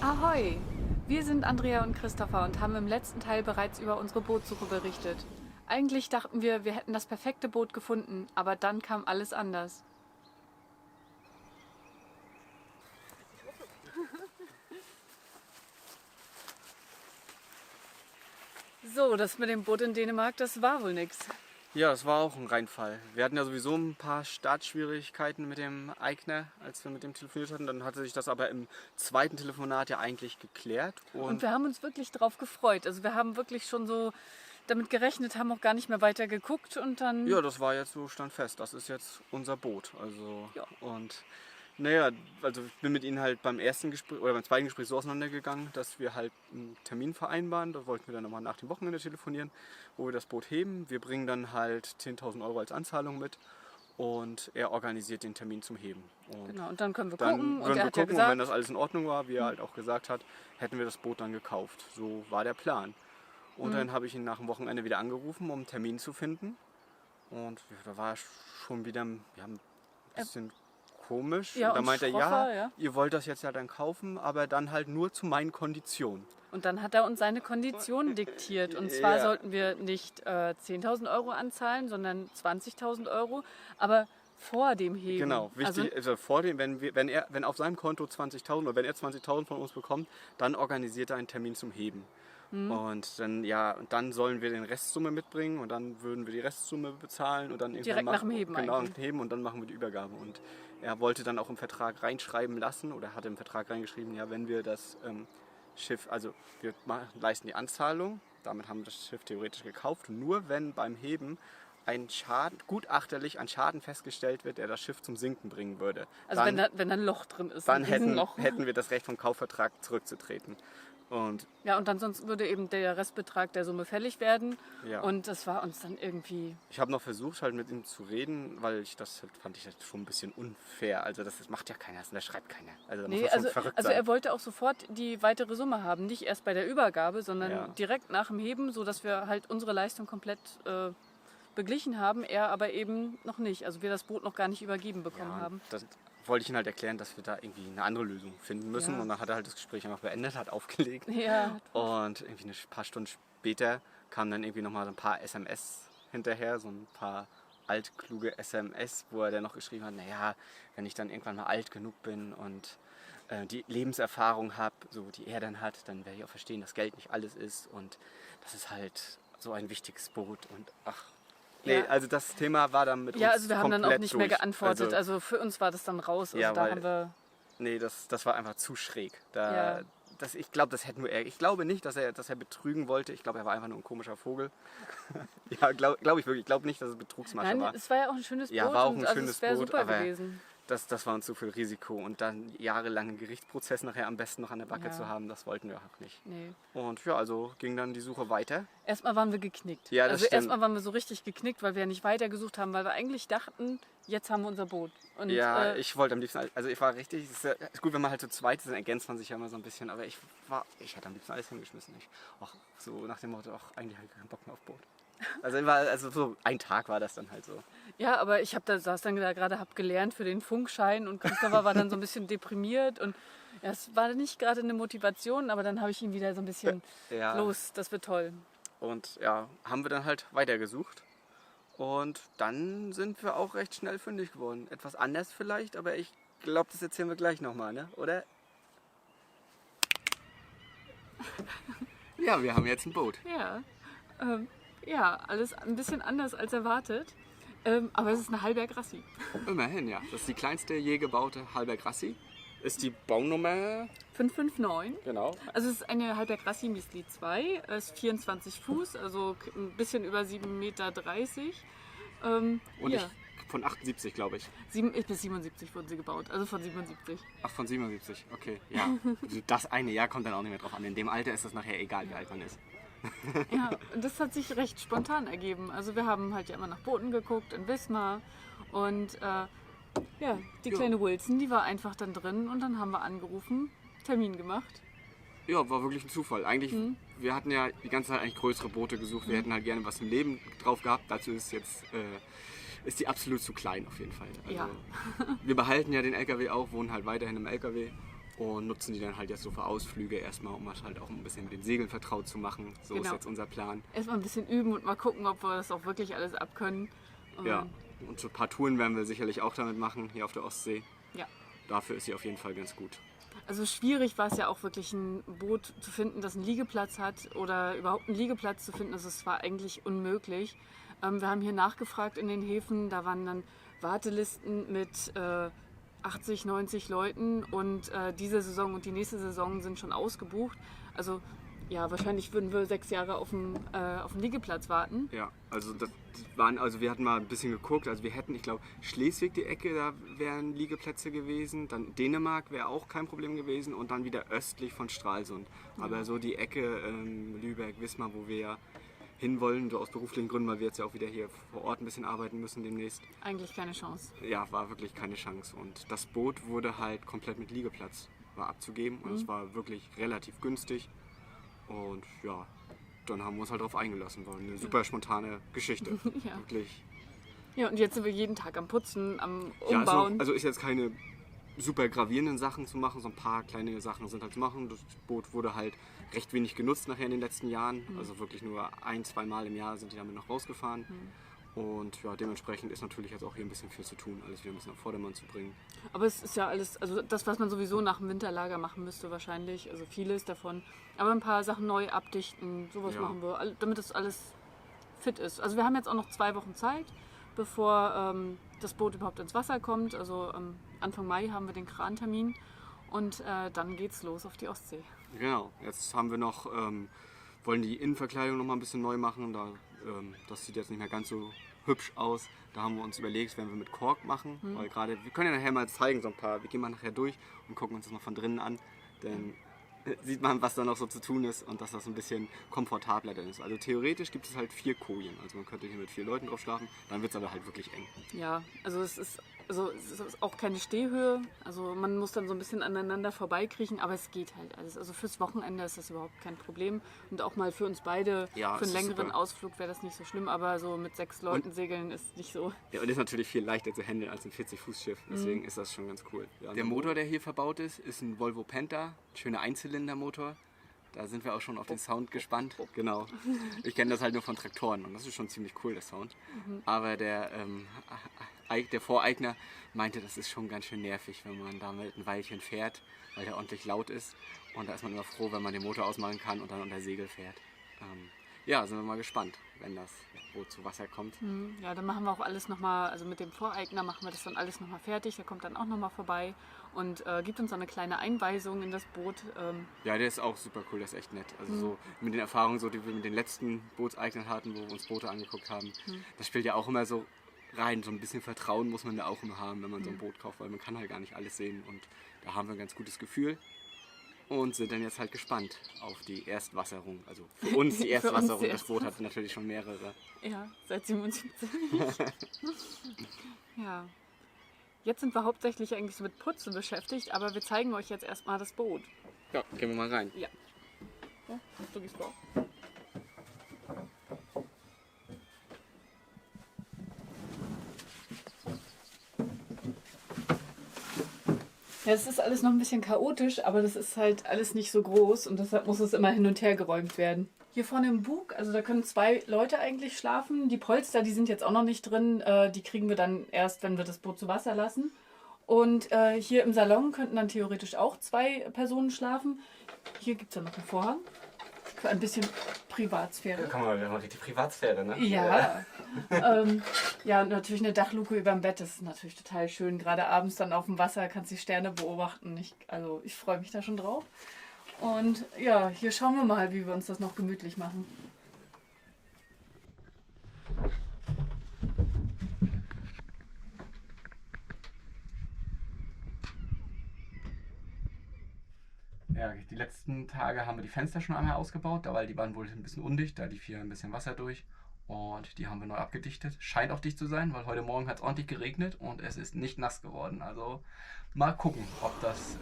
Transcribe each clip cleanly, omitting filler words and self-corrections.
Ahoi! Wir sind Andrea und Christopher und haben im letzten Teil bereits über unsere Bootsuche berichtet. Eigentlich dachten wir, wir hätten das perfekte Boot gefunden, aber dann kam alles anders. So, das mit dem Boot in Dänemark, das war wohl nix. Ja, das war auch ein Reinfall. Wir hatten ja sowieso ein paar Startschwierigkeiten mit dem Eigner, als wir mit dem telefoniert hatten. Dann hatte sich das aber im zweiten Telefonat ja eigentlich geklärt. Und wir haben uns wirklich drauf gefreut. Also wir haben wirklich schon so damit gerechnet, haben auch gar nicht mehr weiter geguckt und dann... ja, das war jetzt so, stand fest. Das ist jetzt unser Boot. Also, Ja. und naja, also ich bin mit ihnen halt beim ersten Gespräch oder beim zweiten Gespräch so auseinandergegangen, dass wir halt einen Termin vereinbaren. Da wollten wir dann nochmal nach dem Wochenende telefonieren, wo wir das Boot heben. Wir bringen dann halt 10.000 Euro als Anzahlung mit und er organisiert den Termin zum Heben. Und Genau, und dann können wir dann gucken. würden Und er wir hat ja gucken, und gesagt, wenn das alles in Ordnung war, wie er halt auch gesagt hat, hätten wir das Boot dann gekauft. So war der Plan. Und dann habe ich ihn nach dem Wochenende wieder angerufen, um einen Termin zu finden. Und da war schon wieder ein bisschen komisch. Ja, und dann und meinte er, schroffer, ja. ihr wollt das jetzt ja dann kaufen, aber dann halt nur zu meinen Konditionen. und dann hat er uns seine Konditionen diktiert. Und zwar Ja. sollten wir nicht 10.000 Euro anzahlen, sondern 20.000 Euro, aber vor dem Heben. Genau, wichtig, also vor dem, wenn auf seinem Konto 20.000 oder wenn er 20.000 von uns bekommt, dann organisiert er einen Termin zum Heben. Und dann sollen wir den Restsumme mitbringen und dann würden wir die Restsumme bezahlen und dann Direkt irgendwann nach dem Heben genau, eigentlich. nach dem Heben und dann machen wir die Übergabe. Und er wollte dann auch im Vertrag reinschreiben lassen oder hatte im Vertrag reingeschrieben, ja, wenn wir das Schiff, also wir leisten die Anzahlung, damit haben wir das Schiff theoretisch gekauft, nur wenn beim Heben gutachterlich ein Schaden festgestellt wird, der das Schiff zum Sinken bringen würde. Also Dann, wenn da ein Loch drin ist, dann ein Riesenloch. hätten wir das Recht vom Kaufvertrag zurückzutreten. Und Ja, und dann sonst würde eben der Restbetrag der Summe fällig werden. Ja. Und das war uns dann irgendwie... ich habe noch versucht, halt mit ihm zu reden, weil fand ich halt schon ein bisschen unfair. Also das macht ja keiner, das schreibt keiner. Also da muss Nee, man schon also, verrückt also sein. er wollte auch sofort die weitere Summe haben. Nicht erst bei der Übergabe, sondern Ja. direkt nach dem Heben, sodass wir halt unsere Leistung komplett beglichen haben. Er aber eben noch nicht. Also wir das Boot noch gar nicht übergeben bekommen Ja, haben. das wollte ich ihm halt erklären, dass wir da irgendwie eine andere Lösung finden müssen. Ja. Und dann hat er halt das Gespräch einfach beendet, hat aufgelegt. Ja, Und irgendwie ein paar Stunden später kamen dann irgendwie nochmal so ein paar SMS hinterher, so ein paar altkluge SMS, wo er dann noch geschrieben hat, naja, wenn ich dann irgendwann mal alt genug bin und die Lebenserfahrung habe, so die er dann hat, dann werde ich auch verstehen, dass Geld nicht alles ist und das ist halt so ein wichtiges Boot und ach. Nee, Ja. also das Thema war dann mit uns ja, also wir haben dann auch komplett nicht mehr durch. geantwortet. Also für uns war das dann raus. Also Ja, da weil- haben wir... Nee, das war einfach zu schräg. Ja. Ich glaube, das hätte nur er. Ich glaube nicht, dass er betrügen wollte. Ich glaube, er war einfach nur ein komischer Vogel. Ja, glaube ich wirklich. Ich glaube nicht, dass es Betrugsmasche Nein, war. es war ja auch ein schönes Ja, Boot war auch und ein also schönes es wäre Boot, super aber gewesen. Das war uns zu viel Risiko. Und dann jahrelangen Gerichtsprozess nachher am besten noch an der Backe Ja. zu haben, das wollten wir auch nicht. Nee. Und ja, also ging dann die Suche weiter. Erstmal waren wir geknickt. Ja, das also stimmt. erstmal waren wir so richtig geknickt, weil wir ja nicht weitergesucht haben, weil wir eigentlich dachten, jetzt haben wir unser Boot. Und, Ja, ich wollte am liebsten, also ich war richtig, es ist gut, wenn man halt zu zweit ist, dann ergänzt man sich ja immer so ein bisschen, aber ich hätte am liebsten alles hingeschmissen. So nach dem Motto, eigentlich habe ich keinen Bock mehr auf Boot. Also so ein Tag war das dann halt so. ja, aber ich saß dann da gerade, hab gelernt für den Funkschein und Christopher war dann so ein bisschen deprimiert und ja, es war nicht gerade eine Motivation, aber dann habe ich ihn wieder so ein bisschen Ja. los, das wird toll. Und ja, haben wir dann halt weitergesucht. Und dann sind wir auch recht schnell fündig geworden. Etwas anders vielleicht, aber ich glaube, das erzählen wir gleich nochmal, ne? Oder? Ja, wir haben jetzt ein Boot. Ja, ja, alles ein bisschen anders als erwartet, aber es ist eine Halberg Rassi. Immerhin, ja. Das ist die kleinste je gebaute Halberg Rassi. Ist die Baunummer, 559. genau. Also es ist eine Halberg Rassi Misli 2, es ist 24 Fuß, also ein bisschen über 7,30 Meter. Und Ja. von 78, glaube ich. Bis 77 wurden sie gebaut, also von 77. Ach, von 77, okay. Ja, also das eine Jahr kommt dann auch nicht mehr drauf an. In dem Alter ist das nachher egal, wie alt man ist. Ja, und das hat sich recht spontan ergeben. Also wir haben halt ja immer nach Booten geguckt in Wismar und ja, die kleine Wilson, die war einfach dann drin und dann haben wir angerufen, Termin gemacht. Ja, war wirklich ein Zufall. Eigentlich, wir hatten ja die ganze Zeit eigentlich größere Boote gesucht. Wir hätten halt gerne was im Leben drauf gehabt. Dazu ist jetzt ist die absolut zu klein auf jeden Fall. Also, Ja. wir behalten ja den LKW auch, wohnen halt weiterhin im LKW. und nutzen die dann halt jetzt so für Ausflüge erstmal, um halt auch ein bisschen mit den Segeln vertraut zu machen. So ist Genau. jetzt unser Plan. Erstmal ein bisschen üben und mal gucken, ob wir das auch wirklich alles abkönnen. Ja, und so ein paar Touren werden wir sicherlich auch damit machen, hier auf der Ostsee. Ja. Dafür ist sie auf jeden Fall ganz gut. Also schwierig war es ja auch wirklich, ein Boot zu finden, das einen Liegeplatz hat oder überhaupt einen Liegeplatz zu finden. Also es war eigentlich unmöglich. Wir haben hier nachgefragt in den Häfen, da waren dann Wartelisten mit 80, 90 Leuten und diese Saison und die nächste Saison sind schon ausgebucht. Also ja, wahrscheinlich würden wir 6 Jahre auf einen Liegeplatz warten. Ja, also wir hatten mal ein bisschen geguckt, also wir hätten, ich glaube, Schleswig die Ecke, da wären Liegeplätze gewesen, dann Dänemark wäre auch kein Problem gewesen und dann wieder östlich von Stralsund. Aber so die Ecke Lübeck, Wismar, wo wir ja hinwollen, so aus beruflichen Gründen, weil wir jetzt ja auch wieder hier vor Ort ein bisschen arbeiten müssen demnächst. Eigentlich keine Chance. Ja, war wirklich keine Chance und das Boot wurde halt komplett mit Liegeplatz abzugeben und es war wirklich relativ günstig. Und ja, dann haben wir uns halt darauf eingelassen. War eine super spontane Geschichte. Ja. Wirklich. Ja, und jetzt sind wir jeden Tag am Putzen, am Ja, Umbauen. also ist jetzt keine super gravierenden Sachen zu machen, so ein paar kleine Sachen sind halt zu machen. Das Boot wurde halt recht wenig genutzt nachher in den letzten Jahren. Also wirklich nur 1-2 Mal im Jahr sind die damit noch rausgefahren. Und ja, dementsprechend ist natürlich jetzt auch hier ein bisschen viel zu tun, alles wieder ein bisschen auf Vordermann zu bringen. Aber es ist ja alles, also das, was man sowieso nach dem Winterlager machen müsste wahrscheinlich, also vieles davon. Aber ein paar Sachen neu abdichten, sowas Ja. machen wir, damit das alles fit ist. Also wir haben jetzt auch noch 2 Wochen Zeit, bevor das Boot überhaupt ins Wasser kommt. Also Anfang Mai haben wir den Krantermin und dann geht's los auf die Ostsee. Genau, jetzt haben wir noch, wollen die Innenverkleidung noch mal ein bisschen neu machen. Das sieht jetzt nicht mehr ganz so hübsch aus. Da haben wir uns überlegt, wenn wir mit Kork machen, weil gerade, wir können ja nachher mal zeigen, so ein paar, wir gehen mal nachher durch und gucken uns das mal von drinnen an, dann sieht man, was da noch so zu tun ist und dass das ein bisschen komfortabler dann ist. Also theoretisch gibt es halt 4 Kojen, also man könnte hier mit 4 Leuten drauf schlafen, dann wird es aber halt wirklich eng. Ja, also es ist auch keine Stehhöhe, also man muss dann so ein bisschen aneinander vorbeikriechen, aber es geht halt alles. Also fürs Wochenende ist das überhaupt kein Problem und auch mal für uns beide, Ja, für es einen ist längeren super. Ausflug wäre das nicht so schlimm, aber so mit 6 Leuten segeln ist nicht so. Ja, und ist natürlich viel leichter zu handeln als ein 40-Fuß-Schiff, deswegen ist das schon ganz cool. Ja, der Motor, der hier verbaut ist ein Volvo Penta, ein schöner Einzylindermotor. Da sind wir auch schon auf den Sound gespannt. Genau. Ich kenne das halt nur von Traktoren und das ist schon ziemlich cool, der Sound. Aber der Voreigner meinte, das ist schon ganz schön nervig, wenn man damit ein Weilchen fährt, weil der ordentlich laut ist. Und da ist man immer froh, wenn man den Motor ausmachen kann und dann unter Segel fährt. Ja, sind wir mal gespannt, wenn das Boot zu Wasser kommt. Ja, dann machen wir auch alles nochmal, also mit dem Voreigner machen wir das dann alles nochmal fertig, der kommt dann auch nochmal vorbei und gibt uns dann eine kleine Einweisung in das Boot. Ja, der ist auch super cool, der ist echt nett. Also so mit den Erfahrungen, so, die wir mit den letzten Bootseignern hatten, wo wir uns Boote angeguckt haben, das spielt ja auch immer so rein. So ein bisschen Vertrauen muss man da auch immer haben, wenn man so ein Boot kauft, weil man kann halt gar nicht alles sehen und da haben wir ein ganz gutes Gefühl. Und sind dann jetzt halt gespannt auf die Erstwasserung. Also für uns die Für uns Erstwasserung. die Das Boot hat natürlich schon mehrere. Ja, seit 77. Ja. Jetzt sind wir hauptsächlich eigentlich so mit Putzen beschäftigt, aber wir zeigen euch jetzt erstmal das Boot. Ja, gehen wir mal rein. Ja. Ja, du gehst vor. Ja, es ist alles noch ein bisschen chaotisch, aber das ist halt alles nicht so groß und deshalb muss es immer hin und her geräumt werden. Hier vorne im Bug, also da können 2 Leute eigentlich schlafen. Die Polster, die sind jetzt auch noch nicht drin. Die kriegen wir dann erst, wenn wir das Boot zu Wasser lassen. Und hier im Salon könnten dann theoretisch auch 2 Personen schlafen. Hier gibt es ja noch einen Vorhang für ein bisschen Privatsphäre. Kann man, wir haben richtig Privatsphäre, ne? Ja, ja, und natürlich eine Dachluke über dem Bett, das ist natürlich total schön. Gerade abends dann auf dem Wasser kannst du die Sterne beobachten. Ich freue mich da schon drauf. Und ja, hier schauen wir mal, wie wir uns das noch gemütlich machen. Ja, die letzten Tage haben wir die Fenster schon einmal ausgebaut, weil die waren wohl ein bisschen undicht, da lief hier ein bisschen Wasser durch. Und die haben wir neu abgedichtet. Scheint auch dicht zu sein, weil heute Morgen hat es ordentlich geregnet und es ist nicht nass geworden. Also mal gucken, ob das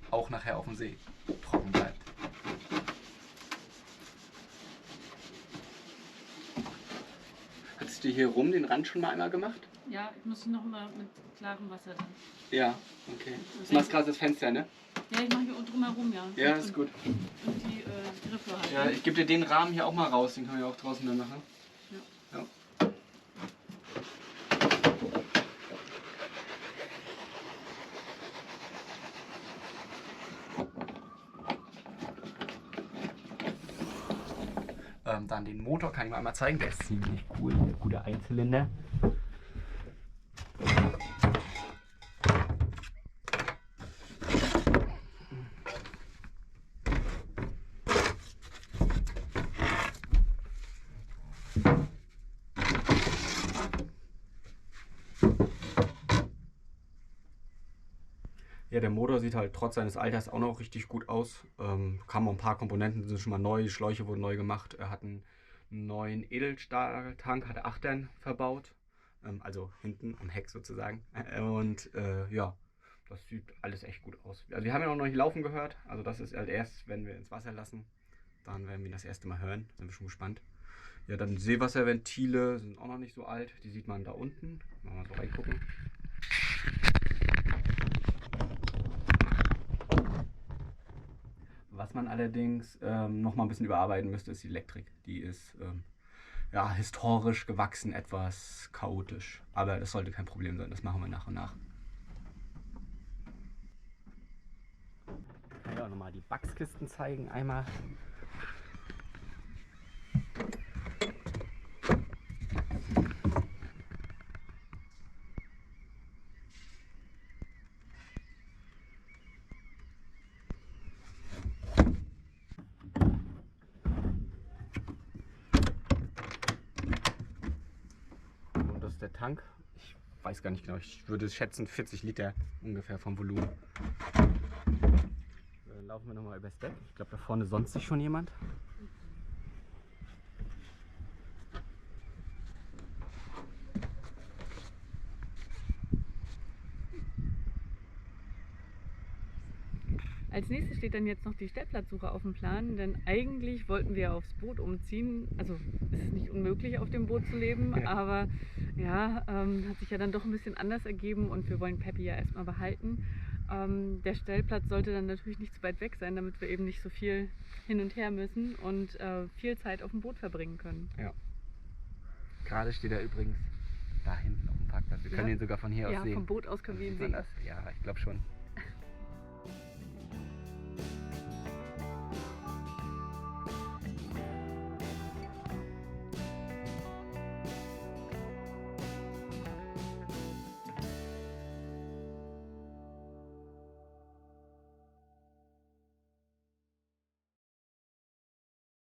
auch nachher auf dem See trocken bleibt. Hattest du hier rum den Rand schon mal einmal gemacht? Ja, ich muss noch mal mit klarem Wasser dann. Ja, okay. Du machst gerade das Fenster, ne? Ja, ich mache hier drumherum, ja. Ja, ist gut. Und die Griffe halt. Ja, ich gebe dir den Rahmen hier auch mal raus, den können wir ja auch draußen dann machen. Ja. Ja. Dann den Motor kann ich mal einmal zeigen, der ist ziemlich cool, ein guter Einzylinder. Ja, der Motor sieht halt trotz seines Alters auch noch richtig gut aus. Kamen ein paar Komponenten, sind schon mal neu, die Schläuche wurden neu gemacht. Er hat einen neuen Edelstahltank, hat Achtern verbaut. Also hinten am Heck sozusagen. Und ja, das sieht alles echt gut aus. Also wir haben ja noch nicht laufen gehört. Also das ist halt erst, wenn wir ins Wasser lassen. Dann werden wir ihn das erste Mal hören. Sind wir schon gespannt. Ja, dann Seewasserventile sind auch noch nicht so alt. Die sieht man da unten. Mal so reingucken. Was man allerdings noch mal ein bisschen überarbeiten müsste, ist die Elektrik. Die ist ja, historisch gewachsen, etwas chaotisch. Aber das sollte kein Problem sein, das machen wir nach und nach. Ich kann ja auch nochmal die Wachskisten zeigen. Einmal. Der Tank, ich weiß gar nicht genau, ich würde schätzen 40 Liter ungefähr vom Volumen. Dann laufen wir nochmal übers Deck. Ich glaube, da vorne sonst sich schon jemand. Als nächstes steht dann jetzt noch die Stellplatzsuche auf dem Plan, denn eigentlich wollten wir aufs Boot umziehen. Also es ist nicht unmöglich, auf dem Boot zu leben, aber ja, hat sich ja dann doch ein bisschen anders ergeben und wir wollen Peppy ja erstmal behalten. Der Stellplatz sollte dann natürlich nicht zu weit weg sein, damit wir eben nicht so viel hin und her müssen und viel Zeit auf dem Boot verbringen können. Ja. Gerade steht er übrigens da hinten auf dem Parkplatz. Wir können ihn sogar von hier aus sehen. Ja, vom Boot aus können wir ihn sehen. Ja, ich glaube schon.